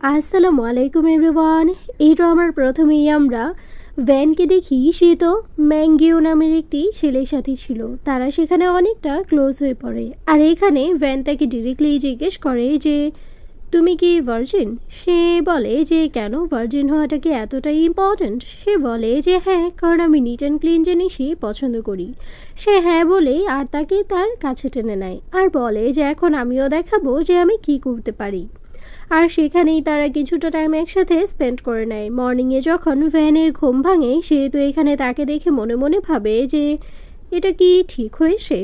আসসালামু আলাইকুম এভরিওয়ান। এই ড্রামার প্রথমেই আমরা ভ্যানকে দেখি। সে তো ম্যাঙ্গিও নামের একটি ছেলের সাথে ছিল। তারা সেখানে অনেকটা ক্লোজ হয়ে পড়ে। আর এখানে ভ্যান তাকে ডিরেক্টলি জিজ্ঞেস করে যে তুমি কি ভার্জিন। সে বলে যে কেন, ভার্জিন হওয়াটা কি এতটাই ইম্পর্ট্যান্ট? সে বলে যে হ্যাঁ, কারণ আমি নিট অ্যান্ড ক্লিন জিনিসই পছন্দ করি। সে হ্যাঁ বলে আর তাকে তার কাছে টেনে নেয় আর বলে যে এখন আমিও দেখাবো যে আমি কি করতে পারি। আর সেখানেই তারা কিছুটা টাইম একসাথে স্পেন্ড করে নেয়। মর্নিংয়ে যখন ভ্যানের ঘুম ভাঙে, সে তো এখানে তাকে দেখে মনে মনে ভাবে যে এটা কি ঠিক হয়েছে।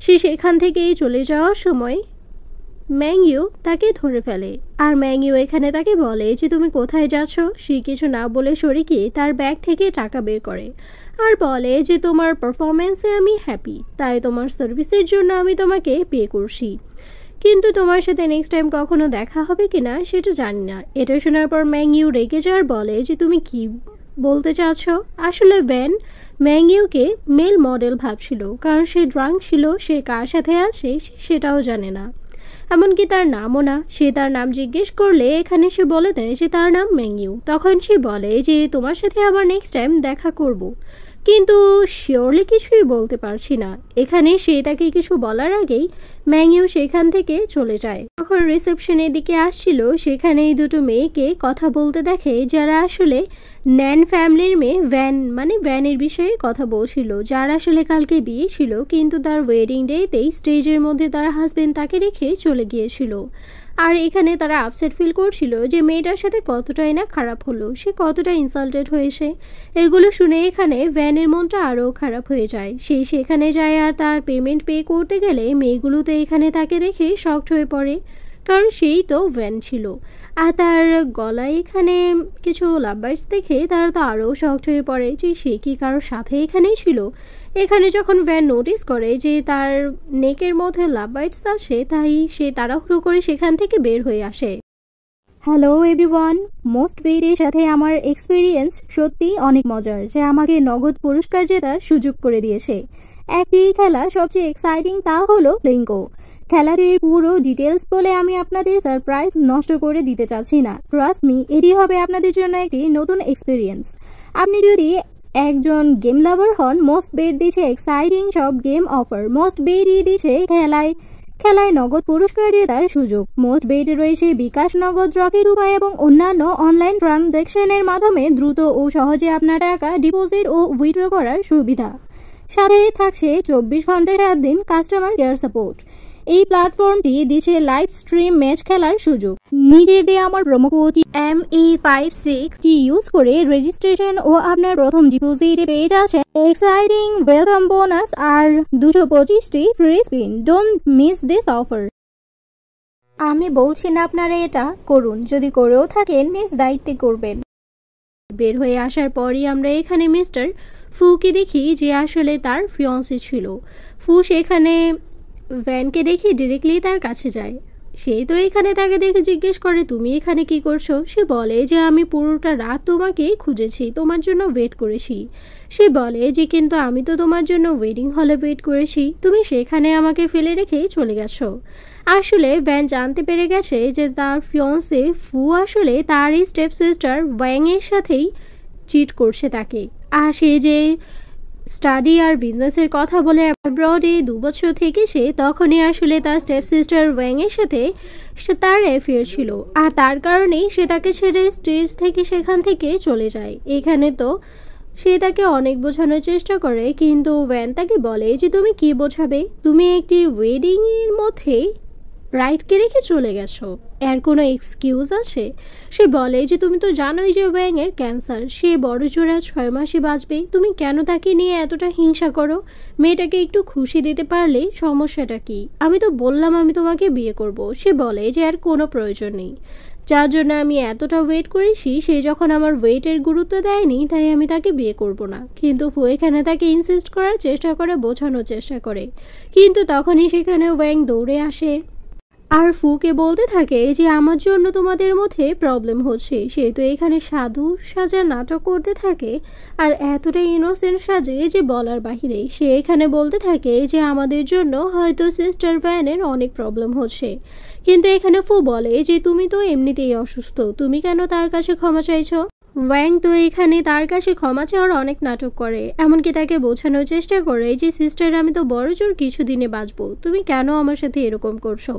সে সেখান থেকেই চলে যাওয়ার সময় ম্যাঙ্গিও তাকে ধরে ফেলে। আর ম্যাঙ্গিও এখানে তাকে বলে যে তুমি কোথায় যাচ্ছ। সে কিছু না বলে সরে গিয়ে তার ব্যাগ থেকে টাকা বের করে আর বলে যে তোমার পারফরমেন্সে আমি হ্যাপি, তাই তোমার সার্ভিসের জন্য আমি তোমাকে পে করছি, কিন্তু তোমার সাথে নেক্সট টাইম কখনো দেখা হবে কিনা সেটা জানি না। এটা শোনার পর ম্যাঙ্গিও রেগে যাওয়ার বলে যে তুমি কি বলতে চাচ্ছ। আসলে ভ্যান ম্যাঙ্গিওকে মেল মডেল ভাবছিল, কারণ সে ড্রাঙ্ক ছিল। সে কার সাথে আছে সেটাও জানে না, এমনকি তার নামও না। সে তার নাম জিজ্ঞেস করলে এখানে সে বলে দেয় যে তার নাম ম্যাঙ্গিও। তখন সে বলে যে তোমার সাথে আবার নেক্সট টাইম দেখা করব, কিন্তু শিওরলি কিছুই বলতে পারছি না। এখানে সে তাকে কিছু বলার আগেই ম্যাঙ্গিও সেখান থেকে চলে যায়। যখন রিসেপশনের দিকে আসছিল, সেখানে এই দুটো মেয়েকে কথা বলতে দেখে যারা আসলে ন্যান ফ্যামিলির মেয়ে। ভ্যানের বিষয়ে কথা বলছিল, যার আসলে কালকে বিয়ে ছিল, কিন্তু তার ওয়েডিং ডেতেই স্টেজের মধ্যে তার হাজবেন্ড তাকে রেখে চলে গিয়েছিল। আর এখানে তারা আপসেট ফিল করছিল যে মেয়েটার সাথে কতটাই না খারাপ হলো, সে কতটা ইনসাল্টেড হয়েছে। এগুলো শুনে এখানে ভ্যানের মনটা আরও খারাপ হয়ে যায়। সে সেখানে যায় আর তার পেমেন্ট পে করতে গেলে মেয়েগুলো তো এখানে তাকে দেখে শকড হয়ে পড়ে, কারণ সেই তো ভ্যান ছিল। আর তার গলায় এখানে কিছু লাভ বার্ডস দেখে তারা তো আরও শকড হয়ে পড়ে যে সে কি কারোর সাথে এখানেই ছিল। এখানে যখন ভ্যান নোটিস করে যে তার নেকের মধ্যে লাভ বার্ডস আসে, তাই সে তাড়াহুড়ো করে সেখান থেকে বের হয়ে আসে। হ্যালো এভরিওয়ান, মোস্ট বেইটের সাথে আমার এক্সপিরিয়েন্স সত্যি অনেক মজার, যা আমাকে নগদ পুরস্কার জেতার সুযোগ করে দিয়েছে। একটি খেলা সবচেয়ে এক্সাইটিং, তা হলো লিঙ্কো। খেলাটির পুরো ডিটেলস বলে আমি আপনাদের সারপ্রাইজ নষ্ট করে দিতে চাচ্ছি না। ট্রাস্ট মি, এটি হবে আপনাদের জন্য একটি নতুন এক্সপিরিয়েন্স। আপনি যদি একজন গেম লাভার হন, মোস্ট বেট দিচ্ছে এক্সাইটিং সব গেম অফার। মোস্ট বেটই দিচ্ছে খেলায় নগদ পুরস্কার জেতার সুযোগ। মোস্ট বেটে রয়েছে বিকাশ, নগদ, রকেট উপায় এবং অন্যান্য অনলাইন ট্রানজ্যাকশনের মাধ্যমে দ্রুত ও সহজে আপনার টাকা ডিপোজিট ও উইথড্র করার সুবিধা। সাথে থাকছে 24 ঘন্টা 7 দিন কাস্টমার কেয়ার সাপোর্ট। এই প্ল্যাটফর্মটি দিচ্ছে লাইভ স্ট্রিম ম্যাচ খেলার সুযোগ। নিজে দিয়ে আমার প্রোমো কোড ME56 ইউজ করে রেজিস্ট্রেশন ও আপনার প্রথম ডিপোজিটে পেয়ে যাচ্ছেন এক্সাইটিং ওয়েলকাম বোনাস আর 225টি free spin. Don't miss this offer. আমি বলছি না আপনারা এটা করুন, যদি করেও থাকেন নিজ দায়িত্বে করবেন। বের হয়ে আসার পরই আমরা এখানে মিস্টার ফুকে দেখি, যে আসলে তার ফিয়ন্সে ছিল। ফু সেখানে ভ্যানকে দেখে ডিরেক্টলি তার কাছে যায়। সে তো এখানে তাকে দেখে জিজ্ঞেস করে তুমি এখানে কি করছো। সে বলে যে আমি পুরোটা রাত তোমাকে খুঁজেছি, তোমার জন্য ওয়েট করেছি। সে বলে যে কিন্তু আমি তো তোমার জন্য ওয়েডিং হলে ওয়েট করেছি, তুমি সেখানে আমাকে ফেলে রেখে চলে গেছো। আসলে ভ্যান জানতে পেরে গেছে যে তার ফিয়ন্সে ফু আসলে তার এই স্টেপ সিস্টার ওয়াংয়ের সাথেই চিট করছে তাকে। আর সে যে স্টাডি আর বিজনেসের কথা বলে অ্যাব্রডে 2 বছর থেকে সে তখনই আসলে তার স্টেপ সিস্টার ওয়াংয়ের সাথে তার অ্যাফেয়ার ছিল। আর তার কারণেই সে তাকে ছেড়ে স্টেজ থেকে সেখান থেকে চলে যায়। এখানে তো সে তাকে অনেক বোঝানোর চেষ্টা করে, কিন্তু ওয়ান তাকে বলে যে তুমি কি বোঝাবে, তুমি একটি ওয়েডিং এর মধ্যে রাইটকে রেখে চলে গেছো, এর কোনো এক্সকিউজ আছে? সে বলে যে তুমি তো জানোই যে ওয়াংয়ের ক্যান্সার, সে বড় জোড়া 6 মাসে বাঁচবে, তুমি কেন তাকে নিয়ে এতটা হিংসা করো? মেয়েটাকে একটু খুশি দিতে পারলে সমস্যাটা কি? আমি তো বললাম আমি তোমাকে বিয়ে করব। সে বলে যে আর কোনো প্রয়োজন নেই, যার জন্য আমি এতটা ওয়েট করেছি সে যখন আমার ওয়েটের গুরুত্ব দেয়নি, তাই আমি তাকে বিয়ে করব না। কিন্তু ফু এখানে তাকে ইনসিস্ট করার চেষ্টা করে, বোঝানোর চেষ্টা করে, কিন্তু তখনই সেখানে ওয়াং দৌড়ে আসে। আর ফুকে বলতে থাকে যে আমার জন্য তোমাদের মধ্যে প্রবলেম হচ্ছে। সে তো এখানে সাধু সাজার নাটক করতে থাকে আর এতটাই ইনোসেন্ট সাজে যে বলার বাহিরে। সে এখানে বলতে থাকে যে আমাদের জন্য হয়তো সিস্টার ভ্যানের অনেক প্রবলেম হচ্ছে, কিন্তু এখানে ফু বলে যে তুমি তো এমনিতেই অসুস্থ, তুমি কেন তার কাছে ক্ষমা চাইছো। ওয়াং তো এখানে তার কাছে ক্ষমা চাওয়ার অনেক নাটক করে, এমনকি তাকে বোঝানোর চেষ্টা করে যে সিস্টার আমি তো বড় জোর কিছুদিনে বাঁচবো, তুমি কেন আমার সাথে এরকম করছো।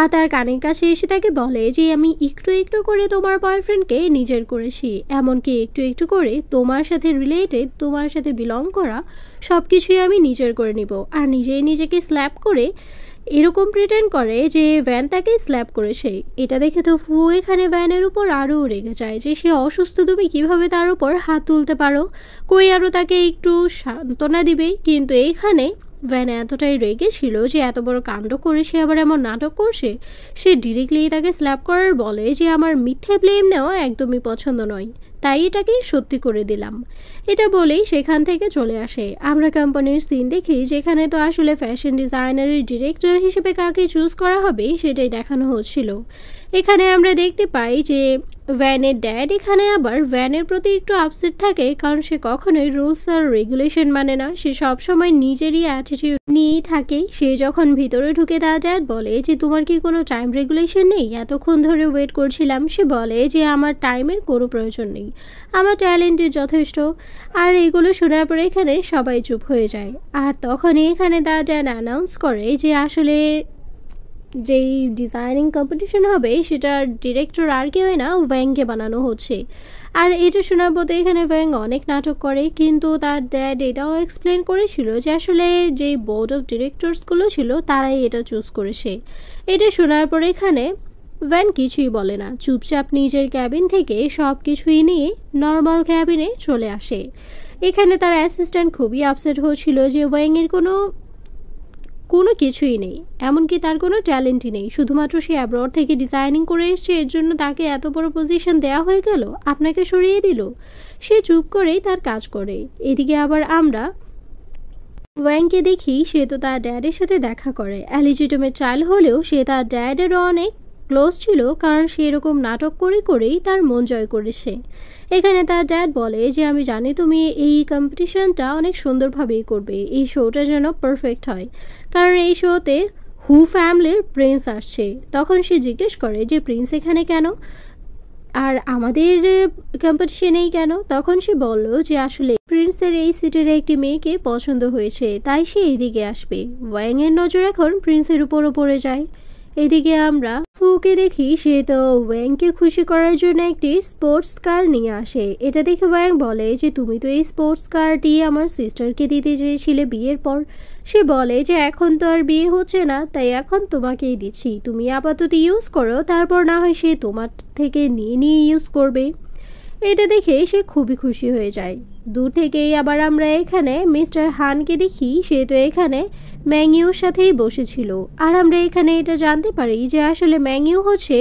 আর তার কানের কাছে এসে তাকে বলে যে আমি একটু একটু করে তোমার বয়ফ্রেন্ডকে নিজের করেছি, এমনকি একটু একটু করে তোমার সাথে রিলেটেড, তোমার সাথে বিলং করা সব কিছুই আমি নিজের করে নিব। আর নিজেই নিজেকে স্ল্যাপ করে এরকম প্রিটেন্ড করে যে ভ্যান তাকে স্ল্যাপ করেছে। এটা দেখে তো ফু এখানে ভ্যানের উপর আরও রেগে যায় যে সে অসুস্থ, তুমি কিভাবে তার উপর হাত তুলতে পারো। কই আরও তাকে একটু সান্ত্বনা দিবে, কিন্তু এইখানে ভ্যান এতটাই রেগে ছিল যে এত বড় কাণ্ড করে সে আবার এমন নাটক করছে। সে ডিরেক্টলি তাকে স্ল্যাপ করার বলে যে আমার মিথ্যে ব্লেম নেওয়া একদমই পছন্দ নয়, তাই এটাকে সত্যি করে দিলাম। এটা বলেই সেখান থেকে চলে আসে। আমরা কোম্পানির সিন দেখি যেখানে তো আসলে ফ্যাশন ডিজাইনারের ডিরেক্টর হিসেবে কাকে চুজ করা হবে সেটাই দেখানো হচ্ছিল। এখানে আমরা দেখতে পাই যে ভ্যানের ড্যাড এখানে আবার ভ্যানের প্রতি একটু আপসেট থাকে, কারণ সে কখনোই রুলস আর রেগুলেশন মানে না, সে সবসময় নিজেরই অ্যাটিটিউড নিয়েই থাকে। সে যখন ভিতরে ঢুকে তার ড্যাড বলে যে তোমার কি কোনো টাইম রেগুলেশন নেই, এতক্ষণ ধরে ওয়েট করছিলাম। সে বলে যে আমার টাইমের কোনো প্রয়োজন নেই, আমার ট্যালেন্টের যথেষ্ট। আর এগুলো শোনার পরে এখানে সবাই চুপ হয়ে যায়। আর তখনই এখানে তার ড্যাড অ্যানাউন্স করে যে আসলে যেই ডিজাইনিং কম্পিটিশন হবে সেটার ডিরেক্টর আর কেউ না, ওয়াংকে বানানো হচ্ছে। আর এটা শোনার পথে এখানে ওয়াং অনেক নাটক করে, কিন্তু তার ড্যাড এটাও এক্সপ্লেন করেছিল যে আসলে যেই বোর্ড অফ ডিরেক্টরসগুলো ছিল তারাই এটা চুজ করেছে। এটা শোনার পরে এখানে ভ্যান কিছুই বলে না, চুপচাপ নিজের ক্যাবিন থেকে সব কিছুই নিয়ে নর্মাল ক্যাবিনে চলে আসে। এখানে তার অ্যাসিস্ট্যান্ট খুবই আপসেট হচ্ছিল যে ওয়াংয়ের কোনো কিছুই নেই, এমনকি তার কোনো ট্যালেন্টই নেই, শুধুমাত্র সে অ্যাব্রড থেকে ডিজাইনিং করে এসছে, এর জন্য তাকে এত বড় পজিশন দেওয়া হয়ে গেল, আপনাকে সরিয়ে দিল। সে চুপ করেই তার কাজ করে। এদিকে আবার আমরা ওয়াংকে দেখি সে তো তার ড্যাডের সাথে দেখা করে। অ্যালিজিটিমেট চাইল্ড হলেও সে তার ড্যাডেরও অনেক ক্লোজ ছিল, কারণ সে এরকম নাটক করেই তার মন জয় করেছে। এখানে তার ড্যাড বলে যে আমি জানি তুমি এই কম্পিটিশনটা অনেক সুন্দরভাবেই করবে, এই শোটা যেন পারফেক্ট হয়, কারণ এই শোতে হু ফ্যামিলির প্রিন্স আসছে। তখন সে জিজ্ঞেস করে যে প্রিন্স এখানে কেন আর আমাদের কম্পিটিশনেই কেন। তখন সে বলল যে আসলে প্রিন্সের এই সিটের একটি মেয়েকে পছন্দ হয়েছে, তাই সে এইদিকে আসবে। ওয়াং এর নজর এখন প্রিন্সের উপরও পড়ে যায়। এদিকে আমরা ফুকে দেখি সে তো ওয়াংকে খুশি করার জন্য একটি স্পোর্টস কার নিয়ে আসে। এটা দেখে ওয়াং বলে যে তুমি তো এই স্পোর্টস কারটি আমার সিস্টারকে দিতে চেয়েছিলে বিয়ের পর। সে বলে যে এখন তো আর বিয়ে হচ্ছে না, তাই এখন তোমাকেই দিচ্ছি, তুমি আপাতত ইউজ করো, তারপর না হয় সে তোমার থেকে নিয়ে ইউজ করবে। এটা দেখে সে খুবই খুশি হয়ে যায়। দূর থেকেই আবার আমরা এখানে মিস্টার হানকে দেখি, সে তো এখানে ম্যাংইউর সাথেই বসেছিল। আর আমরা এখানে এটা জানতে পারি যে আসলে ম্যাংইউ হচ্ছে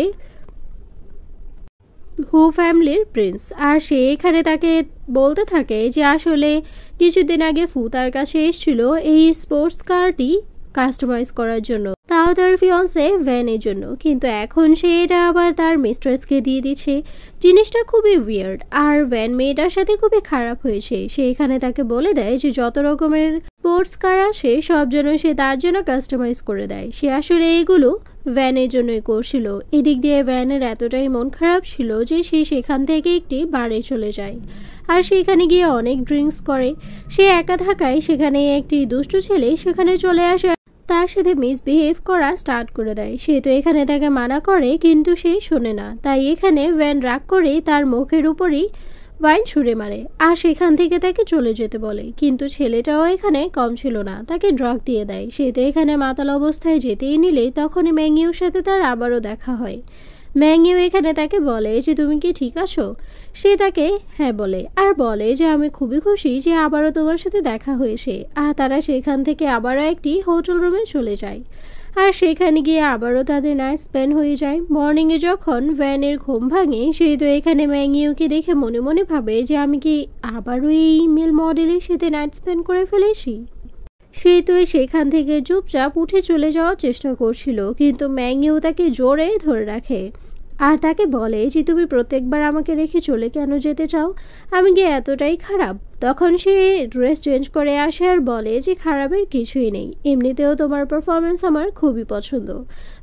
হু ফ্যামিলির প্রিন্স। আর সে এখানে তাকে বলতে থাকে যে আসলে কিছুদিন আগে ফু তার কাছে এসেছিল এই স্পোর্টস কারটি কাস্টমাইজ করার জন্য, তাও তার ফিয়ন্সে ভ্যানের জন্য, কিন্তু এখন সে এটা আবার তার মিস্ট্রেসকে দিয়ে দিচ্ছে। জিনিসটা খুবই উইয়ার্ড। আর ভ্যান মেয়েটার সাথে খুবই খারাপ হয়েছে। সে এখানে তাকে বলে দেয় যে যত রকমের স্পোর্টস কার আসে সব জন্য সে তার জন্য কাস্টমাইজ করে দেয়, সে আসলে এগুলো ভ্যানের জন্যই করছিল। এদিক দিয়ে ভ্যানের এতটাই মন খারাপ ছিল যে সে সেখান থেকে একটি বারে চলে যায় আর সেখানে গিয়ে অনেক ড্রিঙ্কস করে। সে একা থাকায় সেখানে একটি দুষ্টু ছেলে সেখানে চলে আসে, তার সাথে মিসবিহেভ করা স্টার্ট করে দেয়। সে তো এখানে তাকে মানা করে, কিন্তু সে শোনে না, তাই এখানে ভ্যান রাগ করে তার মুখের উপরই ওয়াইন ছুঁড়ে মারে আর সেখান থেকে তাকে চলে যেতে বলে। কিন্তু ছেলেটাও এখানে কম ছিল না, তাকে ড্রাগ দিয়ে দেয়। সে তো এখানে মাতাল অবস্থায় যেতেই নিলে তখনই ম্যাংইউর সাথে তার আবারও দেখা হয়। ম্যাংইউ এখানে তাকে বলে যে তুমি কি ঠিক আছো। সে তাকে হ্যাঁ বলে আর বলে যে আমি খুবই খুশি যে আবারও তোমার সাথে দেখা হয়েছে। আর তারা সেখান থেকে আবারও একটি হোটেল রুমে চলে যায় আর সেখানে গিয়ে আবারও তাদের নাইট স্পেন্ড হয়ে যায়। মর্নিংয়ে যখন ভ্যানের ঘুম ভাঙে, সে তো এখানে ম্যাংইউকে দেখে মনে মনে ভাবে যে আমি কি আবারও এই মেল মডেলের সাথে নাইট স্পেন্ড করে ফেলেছি। সে তো সেখান থেকে চুপচাপ উঠে চলে যাওয়ার চেষ্টা করছিল, কিন্তু ম্যাংইউ তাকে জোরে ধরে রাখে আর তাকে বলে যে তুমি প্রত্যেকবার আমাকে রেখে চলে কেন যেতে চাও, আমি কি এতটাই খারাপ? তখন সে ড্রেস চেঞ্জ করে আসে আর বলে যে খারাপের কিছুই নেই, এমনিতেও তোমার পারফরমেন্স আমার খুবই পছন্দ।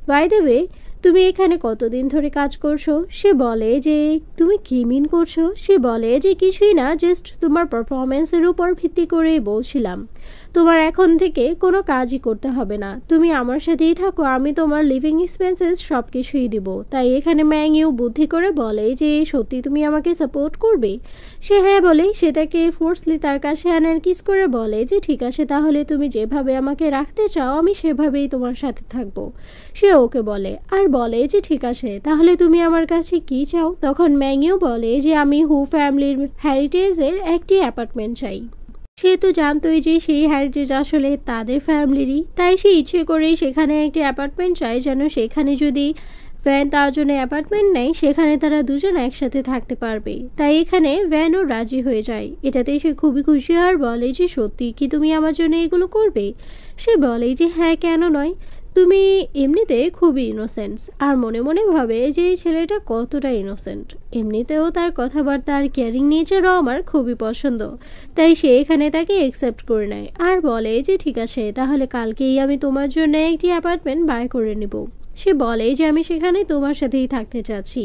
বাই দ্য ওয়ে, তুমি এখানে কতদিন ধরে কাজ করছো? সে বলে যে তুমি কি মিন করছো? সে বলে যে কিছুই না, জাস্ট তোমার পারফরমেন্সের উপর ভিত্তি করেই বলছিলাম। তোমার এখন থেকে কোনো কাজই করতে হবে না, তুমি আমার সাথেই থাকো, আমি তোমার লিভিং এক্সপেন্সেস সব কিছুই দিব। তাই এখানে ম্যাংইউ বুদ্ধি করে বলে যে সত্যি তুমি আমাকে সাপোর্ট করবে? সে হ্যাঁ বলে সে তাকে ফোর্সলি তার কাছে আনার কিস করে বলে যে ঠিক আছে, তাহলে তুমি যেভাবে আমাকে রাখতে চাও আমি সেভাবেই তোমার সাথে থাকবো। সে ওকে বলে আর বলে যে ঠিক আছে, তাহলে তুমি আমার কাছে কি চাও? তখন ম্যাংইউ বলে যে আমি হু ফ্যামিলির হেরিটেজের একটি অ্যাপার্টমেন্ট চাই। সে তো জানতোই যে সেই হেরিটেজ আসলে তাদের ফ্যামিলিরই, তাই সে ইচ্ছে করেই সেখানে একটি অ্যাপার্টমেন্ট চায়, যেন সেখানে যদি ভ্যান তার জন্য অ্যাপার্টমেন্ট নেয় সেখানে তারা দুজন একসাথে থাকতে পারবে। তাই এখানে ভ্যানও রাজি হয়ে যায়। এটাতে সে খুবই খুশি আর বলে যে সত্যি কি তুমি আমার জন্য এগুলো করবে? সে বলে যে হ্যাঁ, কেন নয়, তুমি এমনিতে খুবই ইনোসেন্ট। আর মনে মনে ভাবে যে এই ছেলেটা কতটা ইনোসেন্ট, এমনিতেও তার কথাবার্তা আর কেয়ারিং নেচারও আমার খুবই পছন্দ। তাই সে এখানে তাকে অ্যাকসেপ্ট করে নেয় আর বলে যে ঠিক আছে, তাহলে কালকেই আমি তোমার জন্য একটি অ্যাপার্টমেন্ট বাই করে নেব। সে বলে যে আমি সেখানে তোমার সাথেই থাকতে চাচ্ছি।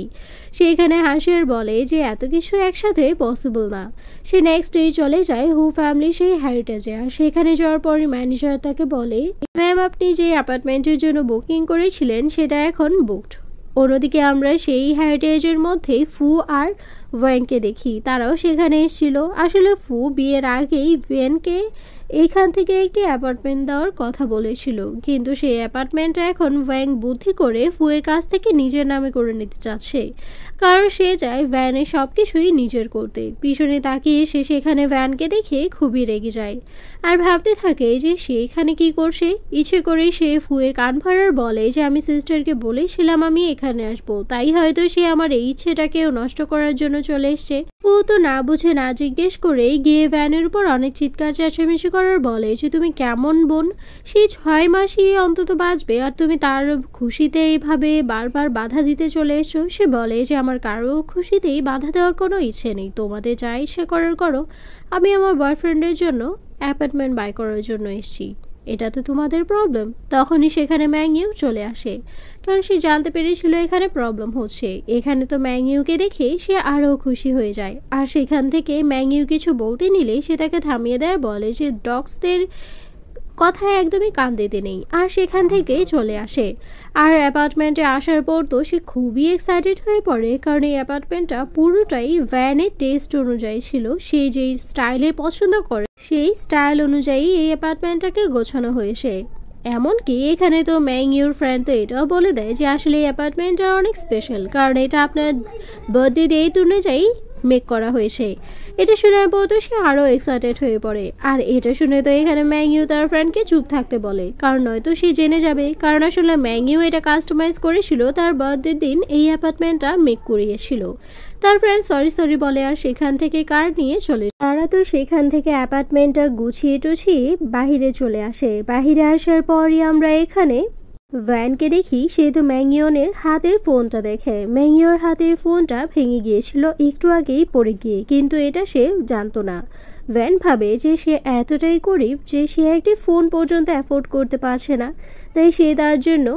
সে এখানে হাসে আর বলে যে এত কিছু একসাথে পসিবল না। সে নেক্সট ডে চলে যায় হু ফ্যামিলি সেই হেরিটেজে, আর সেখানে যাওয়ার পর ম্যানেজার তাকে বলে ম্যাম, আপনি যে অ্যাপার্টমেন্টের জন্য বুকিং করেছিলেন সেটা এখন বুকড। অন্যদিকে আমরা সেই হেরিটেজের মধ্যে ফু আর ওয়েনকে দেখি, তারাও সেখানে এসেছিল। আসলে ফু বিয়ের আগেই ওয়েনকে এইখান থেকে একটি অ্যাপার্টমেন্ট দেওয়ার কথা বলেছিল, কিন্তু সেই অ্যাপার্টমেন্টটা এখন ওয়াং বুদ্ধি করে ফুয়ের কাছ থেকে নিজের নামে করে নিতে চাচ্ছে, কারণ সে চায় ভ্যানের সব কিছুই নিজের করতে। পিছনে তাকিয়ে সে সেখানে ভ্যানকে দেখে খুবই রেগে যায় আর ভাবতে থাকে যে সে এখানে কি করছে। ইচ্ছে করে সে ফুয়ের কান ফাড়ার বলে যে আমি সিস্টারকে বলেছিলাম আমি এখানে আসবো, তাই হয়তো সে আমার এই ইচ্ছেটাকেও নষ্ট করার জন্য চলে এসছে। ফু তো না বুঝে না জিজ্ঞেস করেই গিয়ে ভ্যানের উপর অনেক চিৎকার চেঁচামেচি করার বলে যে তুমি কেমন বোন, সেই 6 মাসই অন্তত বাঁচবে আর তুমি তার খুশিতে এইভাবে বারবার বাধা দিতে চলে এসো। সে বলে যে আমার কারো খুশিতেই বাধা দেওয়ার কোনো ইচ্ছে নেই, তোমাদের যা ইচ্ছে করার করো, আমি আমার বয়ফ্রেন্ডের জন্য অ্যাপার্টমেন্ট বাই করার জন্য এসেছি, এটা তো তোমাদের প্রবলেম। তখনই সেখানে ম্যাংইউ চলে আসে, কারণ সে জানতে পেরেছিল এখানে প্রবলেম হচ্ছে। এখানে তো ম্যাংইউকে দেখে সে আরও খুশি হয়ে যায়, আর সেখান থেকে ম্যাংইউ কিছু বলতে নিলে সে তাকে থামিয়ে দেয়, বলে যে ডগসদের কথায় একদমই কান দিতে নেই, আর সেখান থেকে চলে আসে। আর অ্যাপার্টমেন্টে আসার পর তো সে খুবই এক্সাইটেড হয়ে পড়ে, কারণ এই অ্যাপার্টমেন্টটা পুরোটাই ভ্যানের টেস্ট অনুযায়ী ছিল। সে যেই স্টাইলে পছন্দ করে সেই স্টাইল অনুযায়ী এই অ্যাপার্টমেন্টটাকে গোছানো হয়েছে। এমনকি এখানে তো ম্যাংইউর ফ্রেন্ড তো এটাও বলে দেয় যে আসলে এই অ্যাপার্টমেন্টটা অনেক স্পেশাল, কারণ এটা আপনার বার্থডে ডেট অনুযায়ী মেক করা হয়েছে। এটা শোনার পর তো সে আরও এক্সাইটেড হয়ে পড়ে। আর এটা শুনে তো এখানে ম্যাংইউ তার ফ্রেন্ডকে চুপ থাকতে বলে, কারণ নয়তো সে জেনে যাবে। কারণ আসলে ম্যাংইউ এটা কাস্টমাইজ করেছিল তার বার্থডে দিন এই অ্যাপার্টমেন্টটা মেক করিয়েছিল। তার ফ্রেন্ড সরি বলে আর সেখান থেকে কার নিয়ে চলে। তারা তো সেখান থেকে অ্যাপার্টমেন্টটা গুছিয়ে টুছিয়ে বাহিরে চলে আসে। বাহিরে আসার পরই আমরা এখানে ভ্যানকে দেখি, সে তো ম্যাংইউনের হাতের ফোনটা দেখে। ম্যাংইউর হাতের ফোনটা ভেঙে গিয়েছিল একটু আগেই পড়ে গিয়ে, কিন্তু এটা সে জানতো না। ভ্যান ভাবে যে সে এতটাই গরিব যে সে একটি ফোন পর্যন্ত অ্যাফোর্ড করতে পারছে না, তাই সে তার জন্য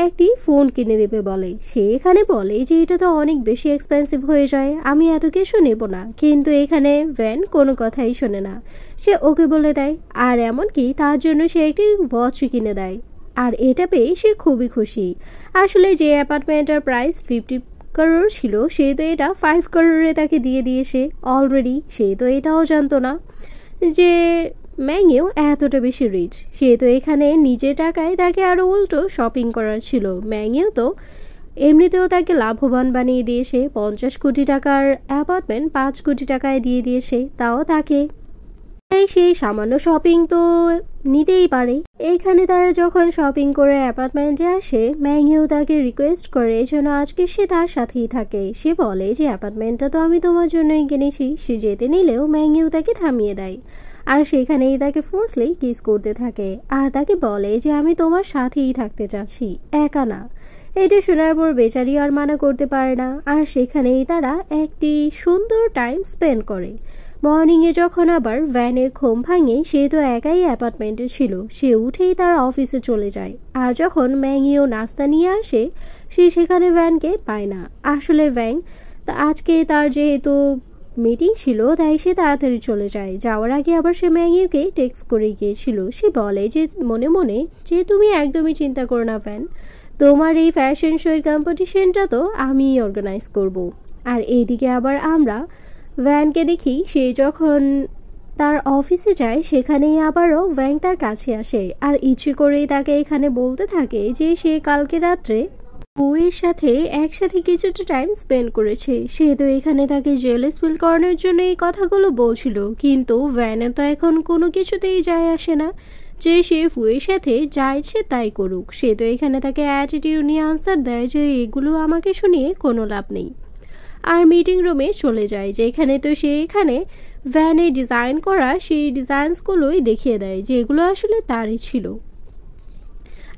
একটি ফোন কিনে দেবে বলে। সে এখানে বলে যে এটা তো অনেক বেশি এক্সপেন্সিভ হয়ে যায়, আমি এত কিছু নেব না। কিন্তু এখানে ভ্যান কোনো কথাই শোনে না, সে ওকে বলে দেয়। আর এমনকি তার জন্য সে একটি ওয়াচ কিনে দেয়, আর এটা পেয়ে সে খুবই খুশি। আসলে যে অ্যাপার্টমেন্টের প্রাইস 50 করোড় ছিল, সে তো এটা 5 করোড়ে তাকে দিয়ে দিয়েছে অলরেডি। সে তো এটাও জানতো না যে ম্যাংইউ এতটা বেশি রিচ। সে তো এখানে নিজের টাকায় তাকে আরও উল্টো শপিং করার ছিল। ম্যাংইউ তো এমনিতেও তাকে লাভবান বানিয়ে দিয়েছে, 50 কোটি টাকার অ্যাপার্টমেন্ট 5 কোটি টাকায় দিয়ে দিয়েছে, তাও তাকে। তাই সেই সামান্য শপিং তো নিতেই পারে। এইখানে তারা যখন শপিং করে অ্যাপার্টমেন্টে আসে, ম্যাংইউ তাকে রিকোয়েস্ট করে যেন আজকে সে তার সাথেই থাকে। সে বলে যে অ্যাপার্টমেন্টটা তো আমি তোমার জন্যই কিনেছি। সে যেতে নিলেও ম্যাংইউ তাকে থামিয়ে দেয়, আর সেখানেই তাকে ফোর্সলি কিস করতে থাকে আর তাকে বলে যে আমি তোমার সাথেই থাকতে চাচ্ছি, একা না। এটা শোনার পর বেচারি আর মানা করতে পারে না, আর সেখানেই তারা একটি সুন্দর টাইম স্পেন্ড করে। মর্নিংয়ে যখন আবার ভ্যানের ঘুম ভাঙে, সে তো একাই অ্যাপার্টমেন্টে ছিল। সে উঠেই তার অফিসে চলে যায়, আর যখন ম্যাংইও নাস্তা নিয়ে আসে, সে সেখানে ভ্যানকে পায় না। আসলে ভ্যাং আজকে তার যেহেতু মিটিং ছিল, তাই সে তাড়াতাড়ি চলে যায়। যাওয়ার আগে আবার সে ম্যাংইউকে টেক্সট করে গিয়েছিল। সে বলে যে মনে মনে যে তুমি একদমই চিন্তা করো না ভ্যান, তোমার এই ফ্যাশন শোয়ের কম্পিটিশনটা তো আমিই অর্গানাইজ করব। আর এইদিকে আবার আমরা ভ্যানকে দেখি, সে যখন তার অফিসে যায় সেখানেই আবারও ভ্যাং তার কাছে আসে আর ইচ্ছে করেই তাকে এখানে বলতে থাকে যে সে কালকে রাত্রে বউয়ের সাথে একসাথে কিছুটা টাইম স্পেন্ড করেছে। সে তো এখানে তাকে জেলাস ফিল করানোর জন্য এই কথাগুলো বলছিল, কিন্তু ভ্যানে তো এখন কোনো কিছুতেই যায় আসে না যে সে ফুয়ের সাথে যা ইচ্ছে তাই করুক। সে তো এখানে তাকে অ্যাটিটিউড নিয়ে আনসার দেয় যে এগুলো আমাকে শুনিয়ে কোনো লাভ নেই, আর মিটিং রুমে চলে যায়। যেখানে তো সে এখানে ভ্যানে ডিজাইন করা সেই ডিজাইনসগুলোই দেখিয়ে দেয় যেগুলো আসলে তারই ছিল,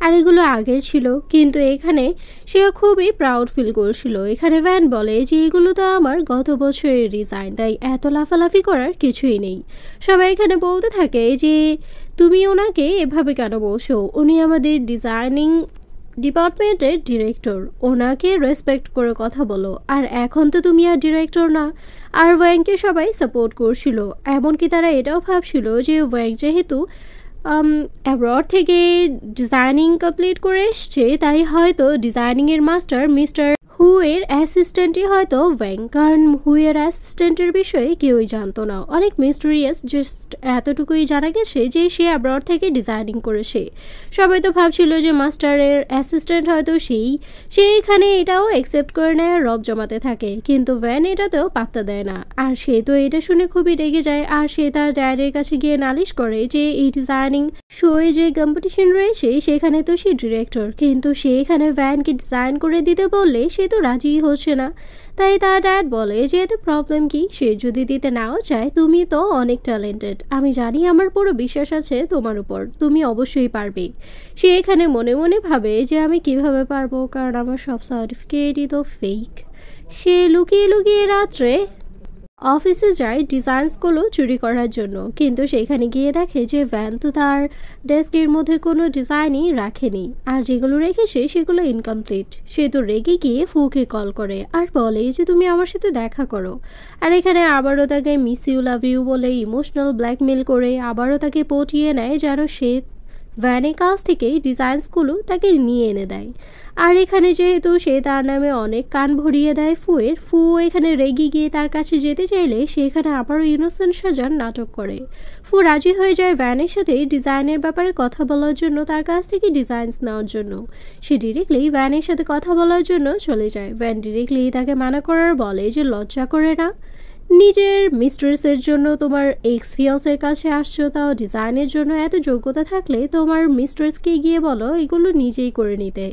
আর এগুলো আগের ছিল। কিন্তু এখানে সে খুবই প্রাউড ফিল করছিল। এখানে ভ্যান বলে যে এগুলো তো আমার গত বছরের ডিজাইন, তাই এত লাফালাফি করার কিছুই নেই। সবাই এখানে বলতে থাকে যে তুমি ওনাকে এভাবে কেন বলছো, উনি আমাদের ডিজাইনিং ডিপার্টমেন্টের ডিরেক্টর, ওনাকে রেসপেক্ট করে কথা বলো। আর এখন তো তুমি আর ডিরেক্টর না। আর ওয়াংকে সবাই সাপোর্ট করছিল, এমনকি তারা এটাও ভাবছিল যে ওয়াং যেহেতু অ্যাব্রড থেকে ডিজাইনিং কমপ্লিট করে এসছে, তাই হয়তো ডিজাইনিংয়ের মাস্টার মিস্টার হুয়ের অ্যাসিস্ট্যান্টই হয়তো ওয়াং, কারণ হুয়ের অ্যাসিস্ট্যান্টের বিষয়ে কেউই জানতো না, অনেক মিস্টেরিয়াস। জাস্ট এতটুকুই জানা গেছে যে সে অ্যাব্রড থেকে ডিজাইনিং করেছে। সবাই তো ভাবছিল যে মাস্টারের অ্যাসিস্ট্যান্ট হয়তো সে এখানে এটাও অ্যাকসেপ্ট করে নেয়, রব জমাতে থাকে। কিন্তু ভ্যান এটাতেও পাত্তা দেয় না, আর সে তো এটা শুনে খুবই রেগে যায়। আর সে তার ড্যাডের কাছে গিয়ে নালিশ করে যে এই ডিজাইনিং শোয়ে যে কম্পিটিশন রয়েছে সেখানে তো সে ডিরেক্টর, কিন্তু সে এখানে ভ্যানকে ডিজাইন করে দিতে বললে সে তো রাজিই হচ্ছে না। তাই তার ড্যাড বলে যে এত প্রবলেম কি, সে যদি দিতে নাও চায়, তুমি তো অনেক ট্যালেন্টেড, আমি জানি, আমার পুরো বিশ্বাস আছে তোমার উপর, তুমি অবশ্যই পারবে। সে এখানে মনে মনে ভাবে যে আমি কিভাবে পারবো, কারণ আমার সব সার্টিফিকেটই তো ফেক। সে লুকিয়ে লুকিয়ে রাত্রে অফিসে যায় ডিজাইনসগুলো চুরি করার জন্য, কিন্তু সেখানে গিয়ে দেখে যে ভ্যান তো তার ডেস্কের মধ্যে কোনো ডিজাইনই রাখেনি, আর যেগুলো রেখেছে সেগুলো ইনকমপ্লিট। সে তো রেগে গিয়ে ফুকে কল করে আর বলে যে তুমি আমার সাথে দেখা করো। আর এখানে আবারও তাকে মিস ইউ লাভ ইউ বলে ইমোশনাল ব্ল্যাকমেল করে আবারও তাকে পটিয়ে নেয় যেন সে ভ্যানের কাছ থেকেই ডিজাইনসগুলো তাকে নিয়ে এনে দেয়। আর এখানে যেহেতু সে তার নামে অনেক কান ভরিয়ে দেয় ফুয়ের, ফু এখানে রেগে গিয়ে তার কাছে যেতে চাইলে সে এখানে আবারও ইনোসেন্ট সাজার নাটক করে। ফু রাজি হয়ে যায় ভ্যানের সাথে ডিজাইনের ব্যাপারে কথা বলার জন্য, তার কাছ থেকে ডিজাইনস নেওয়ার জন্য। সে ডিরেক্টলি ভ্যানের সাথে কথা বলার জন্য চলে যায়। ভ্যান ডিরেক্টলি তাকে মানা করার বলে যে লজ্জা করে না, নিজের মিস্ট্রেসের জন্য তোমার এক্স ফিয়ান্সের কাছে আসছো, তাও ডিজাইনের জন্য এত যোগ্যতা থাকলে তোমার মিস্ট্রেসকে গিয়ে বলো এগুলো নিজেই করে নিতে।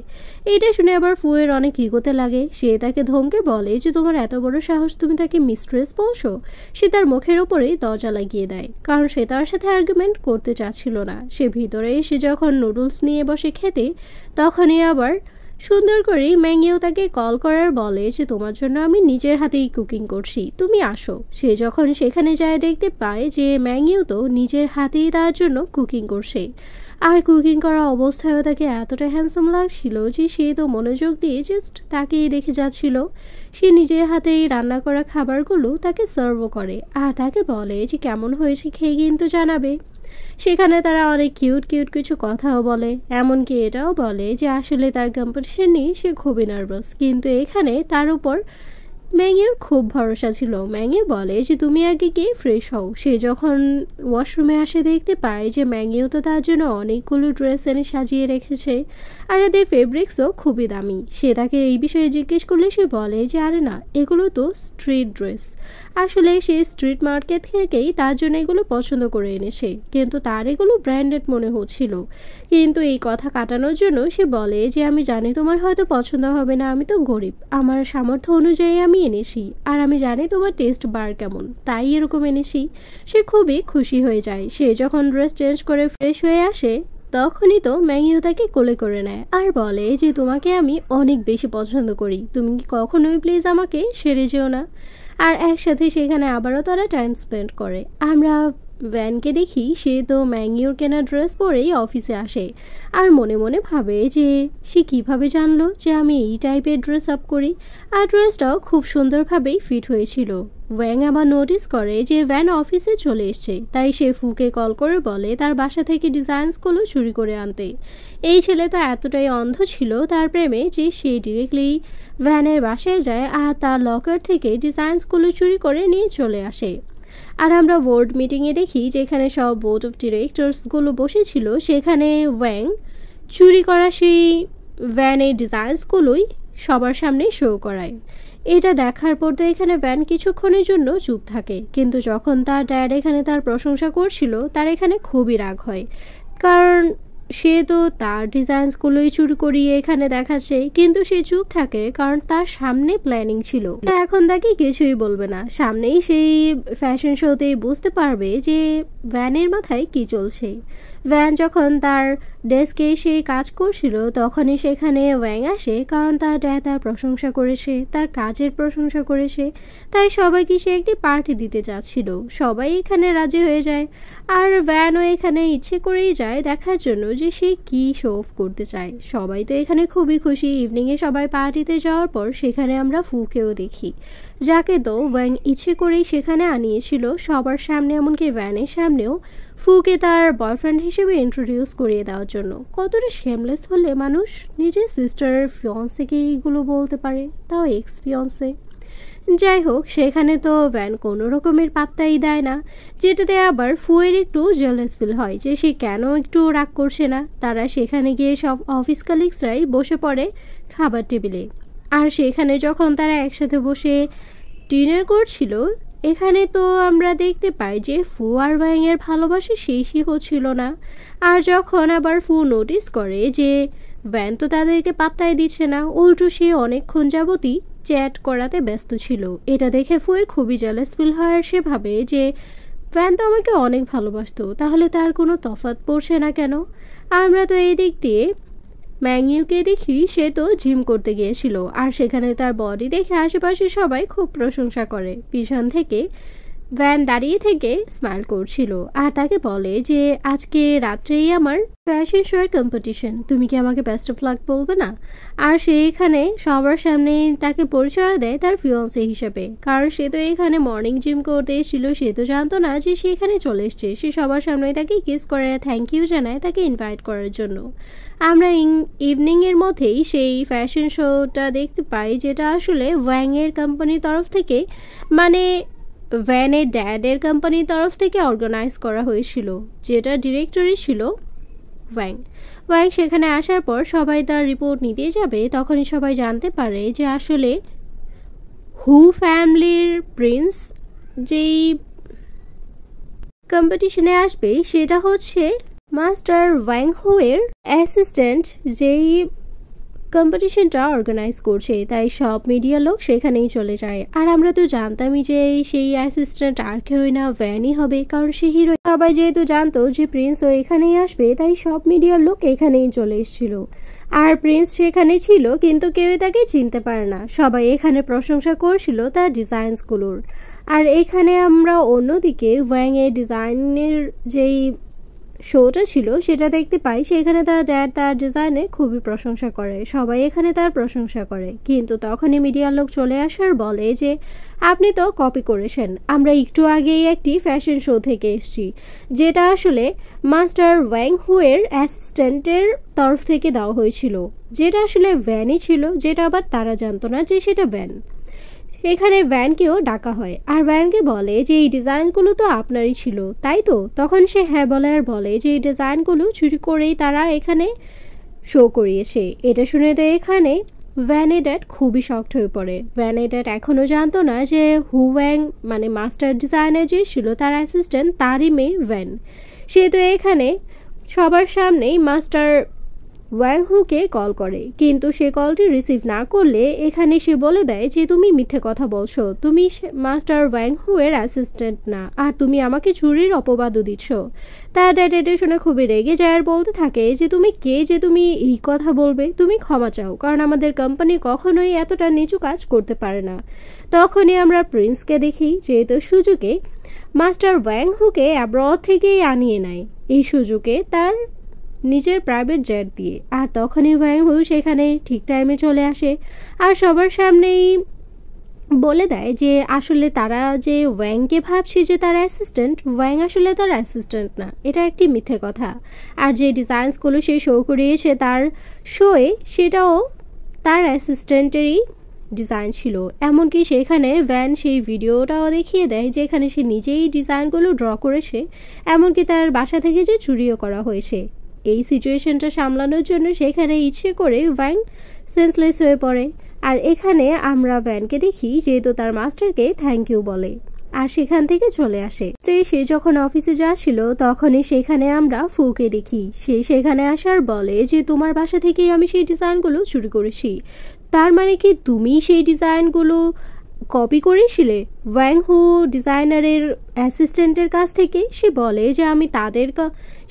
এইটা শুনে আবার ফুয়ের অনেক ইগোতে লাগে। সে তাকে ধমকে বলে যে তোমার এত বড় সাহস, তুমি তাকে মিস্ট্রেস বলছো। সে তার মুখের ওপরেই দরজা লাগিয়ে দেয়, কারণ সে তার সাথে আর্গুমেন্ট করতে চাচ্ছিল না। সে ভিতরে এসে যখন নুডলস নিয়ে বসে খেতে, তখনই আবার সুন্দর করে ম্যাংইও তাকে কল করার বলে যে তোমার জন্য আমি নিজের হাতেই কুকিং করছি, তুমি আসো। সে যখন সেখানে যায় দেখতে পায় যে ম্যাংইও তো নিজের হাতেই তার জন্য কুকিং করছে, আর কুকিং করা অবস্থায়ও তাকে এতটা হ্যান্ডসাম লাগছিল যে সে তো মনোযোগ দিয়ে জাস্ট তাকেই দেখে যাচ্ছিল। সে নিজের হাতেই রান্না করা খাবারগুলো তাকে সার্ভও করে, আর তাকে বলে যে কেমন হয়েছে খেয়ে কিন্তু জানাবে। সেখানে তারা অনেক কিউট কিউট কিছু কথাও বলে, এমনকি এটাও বলে যে আসলে তার কম্পিটিশন নিয়ে সে খুবই নার্ভাস, কিন্তু এখানে তার উপর ম্যাংইর খুব ভরসা ছিল। ম্যাংই বলে যে তুমি আগে গিয়ে ফ্রেশ হও। সে যখন ওয়াশরুমে আসে দেখতে পায় যে ম্যাংইও তো তার জন্য অনেকগুলো ড্রেস এনে সাজিয়ে রেখেছে, আর এদের ফেব্রিক্সও খুবই দামি। সে তাকে এই বিষয়ে জিজ্ঞেস করলে সে বলে যে আরে না, এগুলো তো স্ট্রিট ড্রেস। আসলে সে স্ট্রিট মার্কেট থেকেই তার জন্য এগুলো পছন্দ করে এনেছে, কিন্তু তার এগুলো ব্র্যান্ডেড মনে হচ্ছিল। কিন্তু এই কথা কাটানোর জন্য সে বলে যে আমি জানি তোমার হয়তো পছন্দ হবে না, আমি তো গরিব, আমার সামর্থ্য অনুযায়ী আমি এনেছি, আর আমি জানি তোমার টেস্ট বার কেমন, তাই এরকম এনেছি। সে খুবই খুশি হয়ে যায়। সে যখন ড্রেস চেঞ্জ করে ফ্রেশ হয়ে আসে তখনই তো ম্যাগিও তাকে কোলে করে নেয় আর বলে যে তোমাকে আমি অনেক বেশি পছন্দ করি, তুমি কি কখনোই প্লিজ আমাকে সেরে যেও না। আর একসাথে সেখানে আবারও তারা টাইম স্পেন্ড করে। আমরা ভ্যানকে দেখি, সে তো ম্যাগিওর কেনা ড্রেস পরেই অফিসে আসে আর মনে মনে ভাবে যে সে কিভাবে জানলো যে আমি এই টাইপের ড্রেস আপ করি, আর ড্রেসটাও খুব সুন্দরভাবেই ফিট হয়েছিল। ওয়াং আবার নোটিস করে যে ভ্যান অফিসে চলে এসছে, তাই সে ফুকে কল করে বলে তার বাসা থেকে ডিজাইনসগুলো চুরি করে আনতে। এই ছেলে তো এতটাই অন্ধ ছিল তার প্রেমে যে সে ডিরেক্টলি ভ্যানের বাসায় যায় আর তার লকার থেকে ডিজাইনসগুলো চুরি করে নিয়ে চলে আসে। আর আমরা বোর্ড মিটিংয়ে দেখি যেখানে সব বোর্ড অফ ডিরেক্টরসগুলো বসেছিল, সেখানে ওয়াং চুরি করা সেই ভ্যানের ডিজাইনসগুলোই সবার সামনে শো করায়। এটা দেখার পর তো এখানে ভ্যান কিছুক্ষণের জন্য চুপ থাকে, কিন্তু যখন তার ড্যাড এখানে তার প্রশংসা করছিল তার এখানে খুবই রাগ হয়, কারণ সে তো তার ডিজাইনসগুলোই চুরি করিয়ে এখানে দেখাচ্ছে, কিন্তু সে চুপ থাকে কারণ তার সামনে প্ল্যানিং ছিল। এখন তাকে কিছুই বলবে না, সামনেই সেই ফ্যাশন শোতেই বুঝতে পারবে যে ভ্যানের মাথায় কি চলছে। ভ্যান যখন তার ডেস্কে এসে কাজ করছিল তখনই সেখানে ওয়াং আসে, কারণ তার ড্যাড তার প্রশংসা করেছে, তার কাজের প্রশংসা করেছে, তাই সবাইকে সে একটি পার্টি দিতে চাচ্ছিল। সবাই এখানে রাজি হয়ে যায়, আর ভ্যানও এখানে ইচ্ছে করেই যায় দেখার জন্য যে সে কি শো অফ করতে চায়। সবাই তো এখানে খুবই খুশি। ইভিনিংয়ে সবাই পার্টিতে যাওয়ার পর সেখানে আমরা ফুকেও দেখি, যাকে তো ওয়াং ইচ্ছে করেই সেখানে আনিয়েছিল সবার সামনে, এমনকি ভ্যানের সামনেও ফুকে তার বয়ফ্রেন্ড হিসেবে ইন্ট্রোডিউস করিয়ে দেওয়ার জন্য। কতটা শেমলেস হলে মানুষ নিজের সিস্টারের ফিয়ন্সেকে এইগুলো বলতে পারে, তাও এক্স ফিয়ন্সে। যাই হোক, সেখানে তো ভ্যান কোনো রকমের পাত্তাই দেয় না, যেটাতে আবার ফুয়ের একটু জেলাস ফিল হয় যে সে কেন একটু রাগ করছে না। তারা সেখানে গিয়ে সব অফিস কালিগসরাই বসে পড়ে খাবার টেবিলে, আর সেখানে যখন তারা একসাথে বসে ডিনার করছিল এখানে তো আমরা দেখতে পাই যে ফু আর ওয়াংয়ের ভালোবাসা শেষই হচ্ছিল না। আর যখন আবার ফু নোটিস করে যে ভ্যান তো তাদেরকে পাত্তাই দিচ্ছে না, উল্টো সে অনেকক্ষণ যাবতই চ্যাট করাতে ব্যস্ত ছিল, এটা দেখে ফুয়ের খুবই জেলাস ফিল হয়। আর সে ভাবে যে ভ্যান তো আমাকে অনেক ভালোবাসতো, তাহলে তার কোনো তফাৎ পড়ছে না কেন। আমরা তো এই দিক দিয়ে ম্যাংইউকে দেখি, সে তো জিম করতে গিয়েছিল, আর সেখানে তার বডি দেখে আশেপাশে সবাই খুব প্রশংসা করে। পিছন থেকে ভ্যান দাঁড়িয়ে থেকে স্মাইল করছিল আর তাকে বলে যে আজকে রাত্রেই আমার ফ্যাশন শোয়ের কম্পিটিশন, তুমি কি আমাকে বেস্ট অফ লাক বলবে না। আর সে এখানে সবার সামনে তাকে পরিচয় দেয় তার ফিয়ন্সে হিসেবে, কারণ সে তো এখানে মর্নিং জিম করতে এসেছিল, সে তো জানতো না যে সে এখানে চলে এসছে। সে সবার সামনে তাকে কিস করে থ্যাংক ইউ জানায় তাকে ইনভাইট করার জন্য। আমরা ইভিনিংয়ের মধ্যেই সেই ফ্যাশন শোটা দেখতে পাই, যেটা আসলে ওয়াংয়ের কোম্পানির তরফ থেকে, মানে ভ্যানের ড্যাডের কোম্পানির তরফ থেকে অর্গানাইজ করা হয়েছিল, যেটা ডিরেক্টরই ছিল ওয়াং। ওয়াং সেখানে আসার পর সবাই তার রিপোর্ট নিতে যাবে, তখনই সবাই জানতে পারে যে আসলে হু ফ্যামিলির প্রিন্স যেই কম্পিটিশনে আসবে সেটা হচ্ছে মাস্টার ওয়াং হুয়ের অ্যাসিস্ট্যান্ট যেই কম্পিটিশনটা অর্গানাইজ করছে, তাই সব মিডিয়া লোক সেখানেই চলে যায়। আর আমরা তো জানতামই যে সেই অ্যাসিস্ট্যান্ট আর কেউই না ভ্যানই হবে, কারণ সে হিরো। সবাই যেহেতু জানতো যে প্রিন্স ও এখানেই আসবে, তাই সব মিডিয়ার লোক এখানেই চলে এসেছিল। আর প্রিন্স সেখানে ছিল, কিন্তু কেউই তাকে চিনতে পারে না। সবাই এখানে প্রশংসা করছিল তার ডিজাইনসগুলোর। আর এখানে আমরা অন্যদিকে ওয়াং এর ডিজাইনের যেই শোটা ছিল সেটা দেখতে পাই, সেখানে তার ড্যাড তার ডিজাইনের খুবই প্রশংসা করে, সবাই এখানে তার প্রশংসা করে। কিন্তু তখনই মিডিয়ার লোক চলে আসার বলে যে আপনি তো কপি করেছেন, আমরা একটু আগেই একটি ফ্যাশন শো থেকে এসেছি, যেটা আসলে মাস্টার ওয়াং হুয়ের অ্যাসিস্ট্যান্টের তরফ থেকে দেওয়া হয়েছিল, যেটা আসলে ভ্যানই ছিল, যেটা আবার তারা জানতো না যে সেটা ভ্যান। এখানে ভ্যানকেও ডাকা হয় আর ভ্যানকে বলে যে এই ডিজাইনগুলো তো আপনারই ছিল তাই তো। তখন সে হ্যাঁ বলে আর বলে যে এই ডিজাইনগুলো চুরি করেই তারা এখানে শো করিয়েছে। এটা শুনে তো এখানে ভ্যানের ড্যাড খুবই শকড হয়ে পড়ে। ভ্যানের ড্যাড এখনও জানতো না যে হু ওয়াং মানে মাস্টার ডিজাইনার যে ছিল তার অ্যাসিস্ট্যান্ট তারই মেয়ে ভ্যান। সে তো এখানে সবার সামনেই মাস্টার ওয়াং হুকে কল করে, কিন্তু সে কলটি রিসিভ না করলে এখানে সে বলে দেয় যে তুমি মিথ্যে কথা বলছো, তুমি মাস্টার ওয়াং হু এর অ্যাসিস্ট্যান্ট না আর তুমি আমাকে চুরির অপবাদও দিচ্ছ। তার ড্যাড এটা শুনে খুবই রেগে যায় আর বলতে থাকে যে তুমি কে যে তুমি এই কথা বলবে, তুমি ক্ষমা চাও, কারণ আমাদের কোম্পানি কখনোই এতটা নিচু কাজ করতে পারে না। তখনই আমরা প্রিন্সকে দেখি যেহেতু সুজুকে মাস্টার ওয়াং হুকে অ্যাব্রড থেকেই আনিয়ে নেয় এই সুজুকে তার নিজের প্রাইভেট জেট দিয়ে। আর তখনই ওয়াং হু সেখানে ঠিক টাইমে চলে আসে আর সবার সামনেই বলে দেয় যে আসলে তারা যে ওয়াংকে ভাবছে যে তার অ্যাসিস্ট্যান্ট, ওয়াং আসলে তার অ্যাসিস্ট্যান্ট না, এটা একটি মিথ্যে কথা। আর যে ডিজাইনসগুলো সে শো করিয়েছে তার শোয়ে সেটাও তার অ্যাসিস্ট্যান্টেরই ডিজাইন ছিল। এমনকি সেখানে ভ্যান সেই ভিডিওটাও দেখিয়ে দেয় যেখানে সে নিজেই ডিজাইনগুলো ড্র করেছে, এমনকি তার বাসা থেকে যে চুরিও করা হয়েছে। এই সিচুয়েশনটা সামলানোর জন্য সেখানে ইচ্ছে করে ভ্যান সেন্সলেস হয়ে পড়ে। আর এখানে আমরা ভ্যানকে দেখি যেহেতু তার মাস্টারকে থ্যাংক ইউ বলে আর সেখান থেকে চলে আসে। সে যখন অফিসে যাচ্ছিল তখনই সেখানে আমরা ফুকে দেখি, সে সেখানে আসার বলে যে তোমার বাসা থেকেই আমি সেই ডিজাইনগুলো চুরি করেছি। তার মানে কি তুমি সেই ডিজাইনগুলো কপি করেছিলে ওয়াং হু ডিজাইনারের অ্যাসিস্ট্যান্টের কাছ থেকে? সে বলে যে আমি তাদের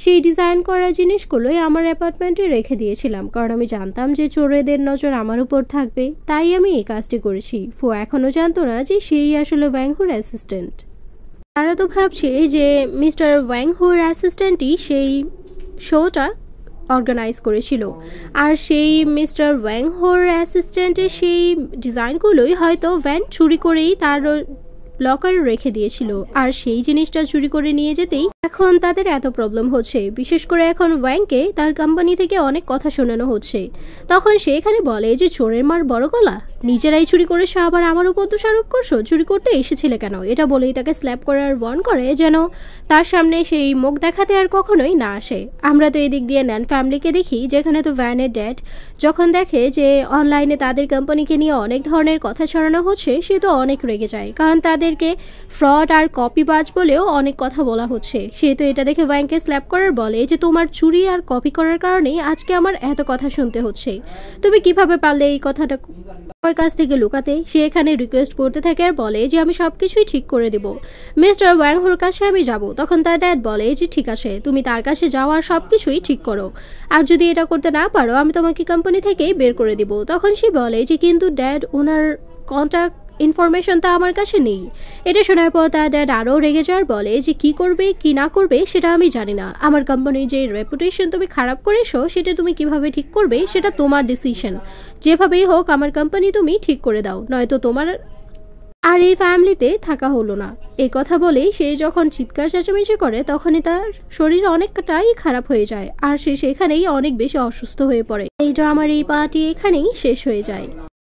সেই ডিজাইন করা জিনিসগুলোই আমার অ্যাপার্টমেন্টে রেখে দিয়েছিলাম, কারণ আমি জানতাম যে চোরেদের নজর আমার উপর থাকবে, তাই আমি এই কাজটি করেছি। ফু এখনও জানতো না যে সেই আসলে ওয়াং হুর অ্যাসিস্ট্যান্ট। তারা তো ভাবছে যে মিস্টার ওয়াং হুর অ্যাসিস্ট্যান্টই সেই শোটা অর্গানাইজ করেছিল আর সেই মিস্টার ওয়াং হোর অ্যাসিস্ট্যান্টের সেই ডিজাইনগুলোই হয়তো ভ্যান চুরি করেই তার লকারে রেখে দিয়েছিল। আর সেই জিনিসটা চুরি করে নিয়ে যেতেই এখন তাদের এত প্রবলেম হচ্ছে। বিশেষ করে এখন ওয়াংকে তার কোম্পানি থেকে অনেক কথা শোনানো হচ্ছে। তখন সে এখানে বলে যে চোরের মার বড় গলা, নিজেরাই চুরি করেছো আবার আমার উপর দোষারোপ করছো, চুরি করতে এসেছিলে কেন? এটা বলেই তাকে স্ল্যাপ করে আর ওয়ার্ন করে যেন তার সামনে সেই মুখ দেখাতে আর কখনোই না আসে। আমরা তো এদিক দিয়ে ন্যান ফ্যামিলিকে দেখি যেখানে তো ভ্যানের ড্যাড যখন দেখে যে অনলাইনে তাদের কোম্পানিকে নিয়ে অনেক ধরনের কথা ছড়ানো হচ্ছে সে তো অনেক রেগে যায়, কারণ তাদেরকে ফ্রড আর কপিবাজ বলেও অনেক কথা বলা হচ্ছে। সে তো এটা দেখে ওয়াংকে স্ল্যাপ করার বলে যে তোমার চুরি আর কপি করার কারণেই আজকে আমার এত কথা শুনতে হচ্ছে, তুমি কিভাবে পারলে এই কথাটা আমার কাছ থেকে লুকাতে? সে এখানে রিকোয়েস্ট করতে থাকে আর বলে যে আমি সবকিছুই ঠিক করে দেব, মিস্টার ওয়াং হোর কাছে আমি যাব। তখন তার ড্যাড বলে যে ঠিক আছে, তুমি তার কাছে যাও আর সবকিছুই ঠিক করো, আর যদি এটা করতে না পারো আমি তোমাকে কোম্পানি থেকেই বের করে দিব। তখন সে বলে যে কিন্তু ড্যাড ওনার কন্ট্যাক্ট ইনফরমেশন তা আমার কাছে নেই। এটা শোনার পর তার ড্যাড আরও রেগে যাওয়ার বলে যে কি করবে কি না করবে সেটা আমি জানি না, আমার কোম্পানির যে রেপুটেশন তুমি খারাপ করেছো সেটা তুমি কিভাবে ঠিক করবে সেটা তোমার ডিসিশন, যেভাবেই হোক আমার কোম্পানি তুমি ঠিক করে দাও, নয়তো তোমার আর এই ফ্যামিলিতে থাকা হলো না। এই কথা বলেই সে যখন চিৎকার চেঁচামেচি করে তখনই তার শরীর অনেকটাই খারাপ হয়ে যায় আর সে সেখানেই অনেক বেশি অসুস্থ হয়ে পড়ে। এই ড্রামার এই পার্টি এখানেই শেষ হয়ে যায়।